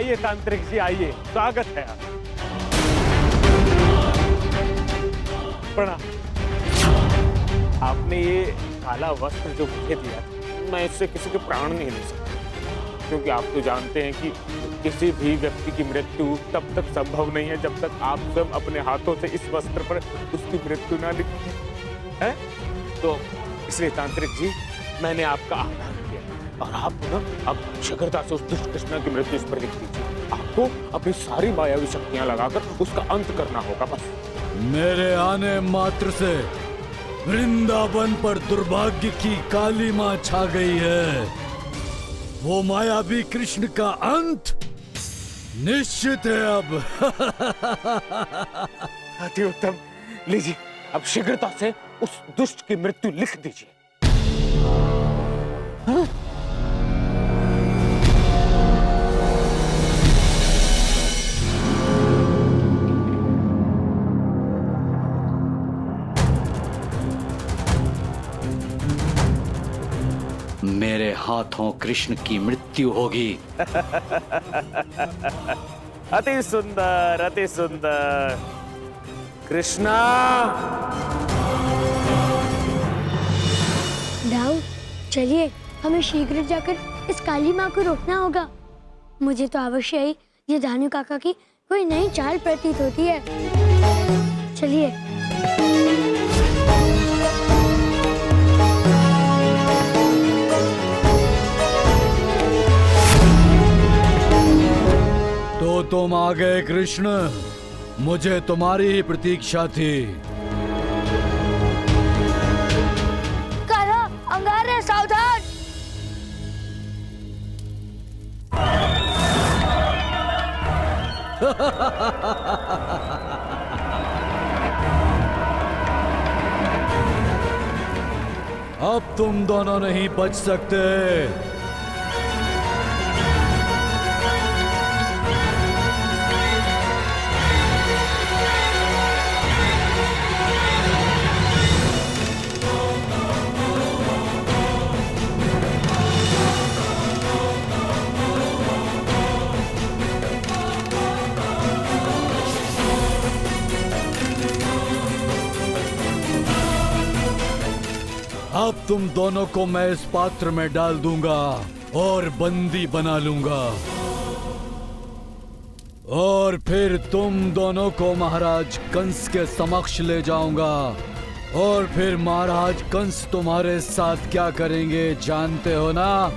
आइए तांत्रिक जी, आइए, स्वागत है आप। प्रणाम। आपने ये काला वस्त्र जो मुझे दिया, मैं इससे किसी के प्राण नहीं ले सकता, क्योंकि आप तो जानते हैं कि किसी भी व्यक्ति की मृत्यु तब तक संभव नहीं है जब तक आप स्वयं अपने हाथों से इस वस्त्र पर उसकी मृत्यु ना लिखें, हैं? तो इसलिए तांत्रिक जी, मैंने आपका आह्वान किया और आप ना अब शीघ्रता से उस दुष्ट कृष्णा की मृत्यु इस पर लिख दीजिए। आपको अपनी सारी मायावी शक्तियां लगाकर उसका अंत करना होगा बस। मेरे आने मात्र से वृंदावन पर दुर्भाग्य की काली मां छा गई है। वो मायावी कृष्ण का अंत निश्चित है अब। अति उत्तम, लीजिए अब शीघ्रता से उस दुष्ट की मृत्यु लिख दीजिए। हाँ? मेरे हाथों कृष्ण की मृत्यु होगी। अति सुंदर, अति सुंदर। कृष्णा! दाऊ, चलिए हमें शीघ्र जाकर इस काली माँ को रोकना होगा। मुझे तो अवश्य ही ये दानू काका की कोई नई चाल प्रतीत होती है। चलिए। तो तुम आ गए कृष्ण, मुझे तुम्हारी ही प्रतीक्षा थी। कान्हा, अंगार है, सावधान। अब तुम दोनों नहीं बच सकते। अब तुम दोनों को मैं इस पात्र में डाल दूंगा और बंदी बना लूंगा, और फिर तुम दोनों को महाराज कंस के समक्ष ले जाऊंगा, और फिर महाराज कंस तुम्हारे साथ क्या करेंगे जानते हो ना?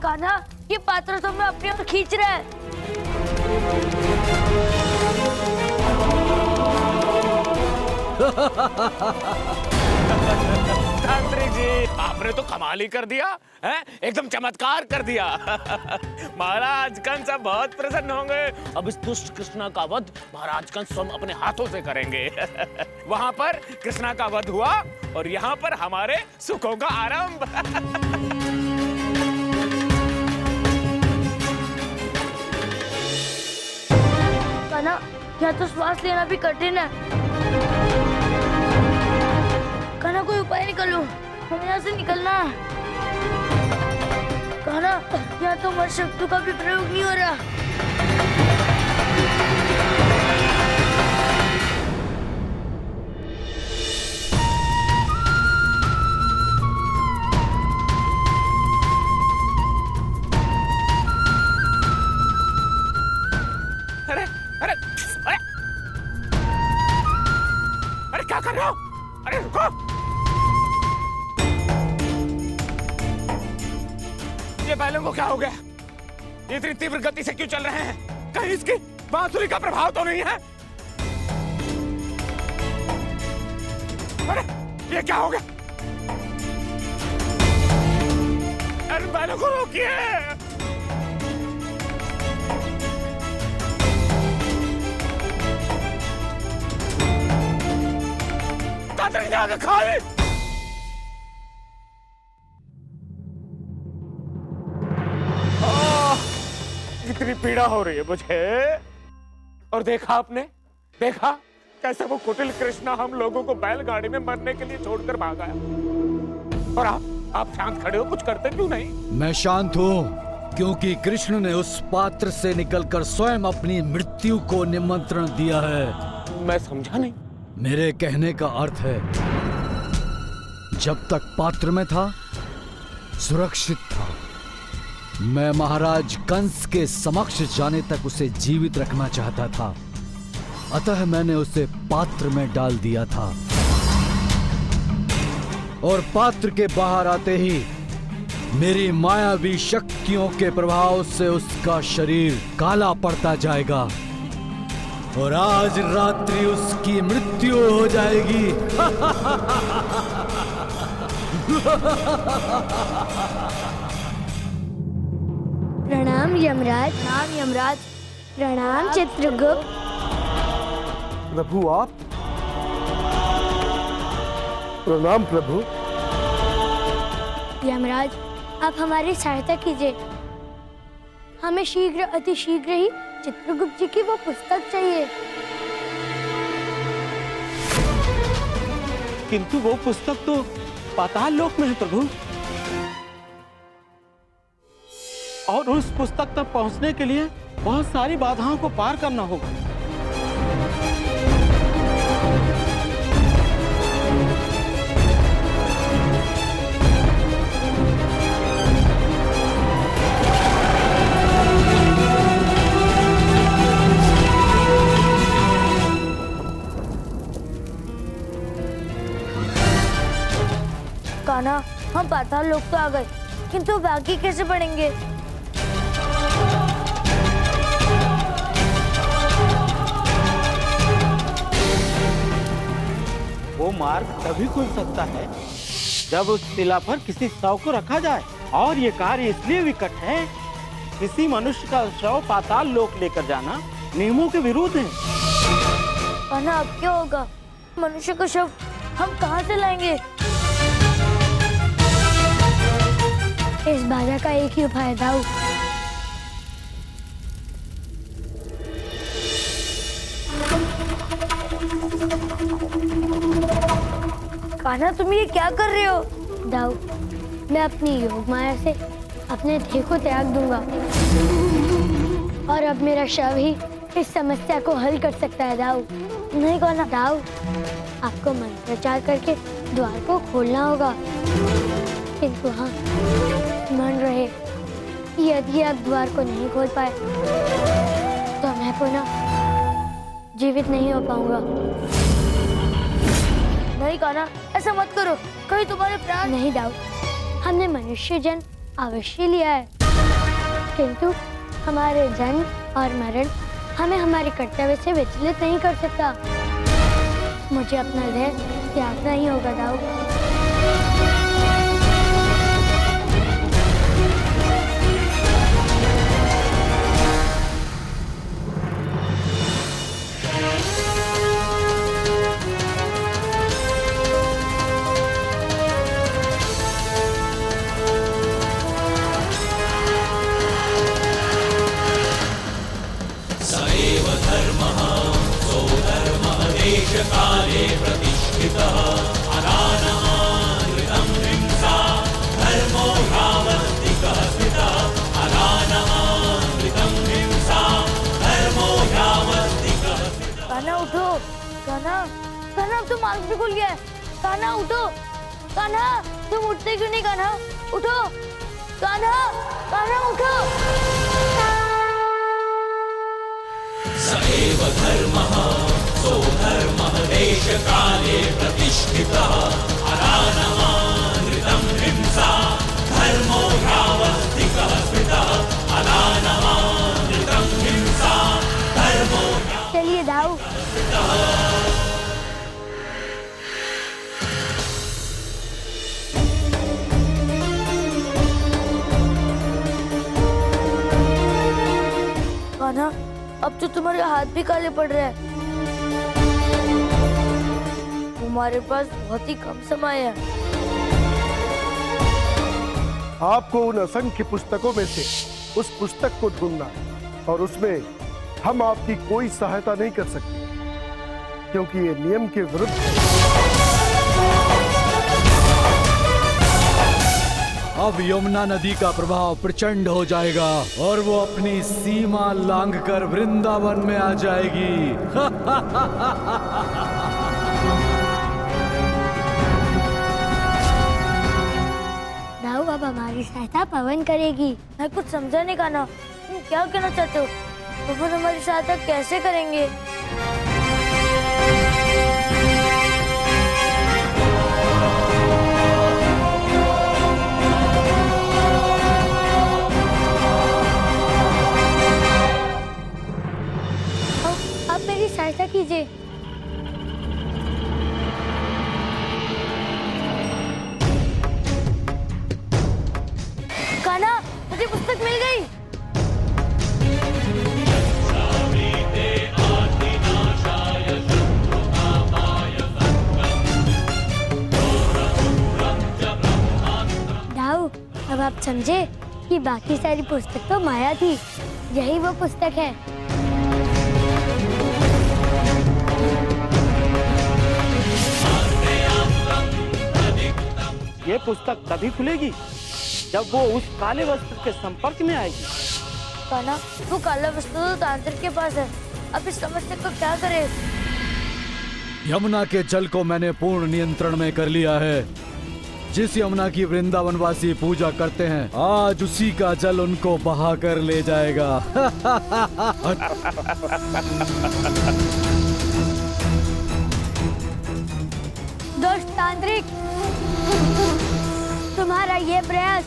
कान्हा, ये पात्र तो मैं अपनी ओर खींच रहा है। तांत्रिक जी, आपने तो कमाल ही कर दिया, हैं? एकदम चमत्कार कर दिया। महाराज कंस अब बहुत प्रसन्न होंगे। अब इस दुष्ट कृष्णा का वध महाराज कंस स्वयं अपने हाथों से करेंगे। वहां पर कृष्णा का वध हुआ और यहाँ पर हमारे सुखों का आरंभ। कान्हा, यहाँ तो श्वास लेना भी कठिन है। कान्हा, कोई उपाय निकालो, हमें यहाँ से निकलना है। कान्हा, यहाँ तो हमारी शक्तियों का भी प्रयोग नहीं हो रहा। अरे अरे अरे अरे क्या कर रहे हो? अरे रुको! ये बैलों को क्या हो गया? ये इतनी तीव्र गति से क्यों चल रहे हैं? कहीं इसकी बांसुरी का प्रभाव तो नहीं है? अरे ये क्या हो गया? अरे बैलों को रोकिए! जाकर खाए। कितनी पीड़ा हो रही है मुझे। और देखा आपने, देखा कैसे वो कुटिल कृष्णा हम लोगों को बैलगाड़ी में मरने के लिए छोड़कर भागा है। और आप शांत खड़े हो, कुछ करते क्यों नहीं? मैं शांत हूँ क्योंकि कृष्ण ने उस पात्र से निकलकर स्वयं अपनी मृत्यु को निमंत्रण दिया है। मैं समझा नहीं। मेरे कहने का अर्थ है, जब तक पात्र में था सुरक्षित था। मैं महाराज कंस के समक्ष जाने तक उसे जीवित रखना चाहता था, अतः मैंने उसे पात्र में डाल दिया था। और पात्र के बाहर आते ही मेरी मायावी शक्तियों के प्रभाव से उसका शरीर काला पड़ता जाएगा और आज रात्रि उसकी मृत्यु हो जाएगी। प्रणाम यमराज। प्रणाम यमराज। प्रणाम चित्रगुप्त। प्रभु आप? प्रणाम प्रभु। यमराज, आप हमारी सहायता कीजिए। हमें शीघ्र अति शीघ्र ही चित्रगुप्त जी की वो पुस्तक चाहिए। किंतु वो पुस्तक तो पाताल लोक में है प्रभु, और उस पुस्तक तक पहुंचने के लिए बहुत सारी बाधाओं को पार करना होगा। कान्हा, हम पाताल लोक तो आ गए, किंतु बाकी कैसे पढ़ेंगे? वो मार्ग तभी खुल सकता है जब उस शिला पर किसी शव को रखा जाए, और ये कार्य इसलिए विकट है, किसी मनुष्य का शव पाताल लोक लेकर जाना नियमों के विरुद्ध है। कान्हा, अब क्या होगा? मनुष्य का शव हम कहाँ से लाएंगे? इस बाधा का एक ही उपाय है, दाऊ। कान्हा, तुम ये क्या कर रहे हो? दाऊ, मैं अपनी योग माया से अपने देह को त्याग दूंगा, और अब मेरा शव ही इस समस्या को हल कर सकता है, दाऊ। नहीं कान्हा। दाऊ, आपको मंत्रोच्चार करके द्वार को खोलना होगा, किंतु हाँ, स्मरण रहे, यदि आप द्वार को नहीं खोल पाए तो मैं पुनः जीवित नहीं हो पाऊंगा। नहीं कान्हा, ऐसा मत करो, कहीं तुम्हारे प्राण। नहीं दाऊ, हमने मनुष्य जन्म अवश्य लिया है, किंतु हमारे जन्म और मरण हमें हमारे कर्तव्य से विचलित नहीं कर सकता। मुझे अपना देह त्यागना ही होगा, दाऊ। काले प्रतिष्ठितः अनानमानृतं हिंसा धर्मो यावत्तिकः स्थितः अनानमानृतं हिंसा धर्मो यावत्तिकः स्थितः। कान्हा उठो, कान्हा, कान्हा, अब तो मार्ग भी खुल गया है। कान्हा उठो, कान्हा, तुम उठते क्यों नहीं? कान्हा उठो, कान्हा, कान्हा उठो। स एव धर्मः सोऽधर्मः देशकाले प्रतिष्ठितः अनानमानृतं हिंसा धर्मो यावत्तिकः स्थितः अनानमानृतं हिंसा धर्मो। चलिए दाऊ। कान्हा, अब तो तुम्हारे हाथ भी काले पड़ रहे हैं। हमारे पास बहुत ही कम समय है। आपको उन असंख्य पुस्तकों में से उस पुस्तक को ढूंढना, और उसमें हम आपकी कोई सहायता नहीं कर सकते। क्योंकि ये नियम के विरुद्ध है। अब यमुना नदी का प्रभाव प्रचंड हो जाएगा और वो अपनी सीमा लांघकर वृंदावन में आ जाएगी। दाऊ अब हमारी सहायता पवन करेगी। मैं कुछ समझा नहीं कान्हा, तुम क्या कहना चाहते हो? पवन हमारी सहायता कैसे करेंगे? आप मेरी सहायता कीजिए। कान्हा, मुझे पुस्तक मिल गई। दाऊ, अब आप समझे कि बाकी सारी पुस्तक तो माया थी, यही वो पुस्तक है। ये पुस्तक तभी खुलेगी जब वो उस काले वस्त्र के संपर्क में आएगी। कान्हा, वो काला वस्तु तो तांत्रिक के पास है। अब इस समस्या को क्या करें? यमुना के जल को मैंने पूर्ण नियंत्रण में कर लिया है। जिस यमुना की वृंदावनवासी पूजा करते हैं, आज उसी का जल उनको बहा कर ले जाएगा। दोस्त तांत्रिक, तुम्हारा ये प्रयास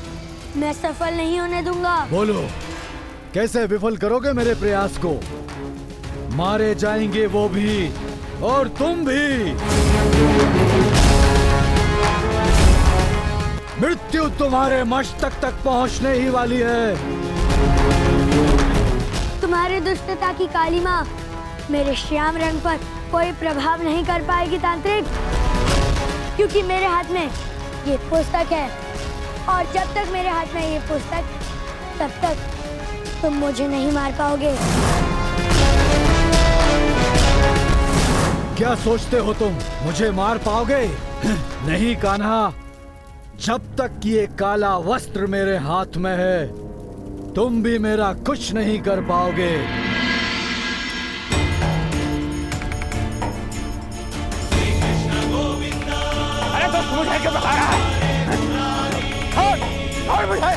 मैं सफल नहीं होने दूंगा। बोलो, कैसे विफल करोगे मेरे प्रयास को? मारे जाएंगे वो भी और तुम भी। मृत्यु तुम्हारे मस्तक तक पहुंचने ही वाली है। तुम्हारी दुष्टता की काली माँ मेरे श्याम रंग पर कोई प्रभाव नहीं कर पाएगी तांत्रिक, क्योंकि मेरे हाथ में ये पुस्तक है और जब तक मेरे हाथ में ये पुस्तक, तब तक तुम मुझे नहीं मार पाओगे। क्या सोचते हो तुम मुझे मार पाओगे? नहीं कान्हा, जब तक ये काला वस्त्र मेरे हाथ में है, तुम भी मेरा कुछ नहीं कर पाओगे। अरे तो मुझे क्यों बताया है? और मुझे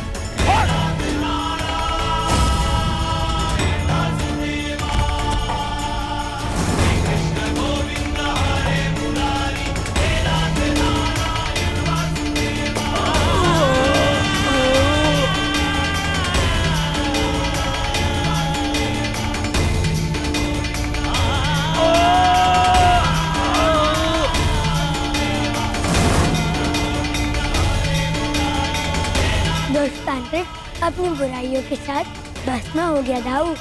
दोस्त तांत्रिक अपनी बुराइयों के साथ भस्म हो गया दाऊ।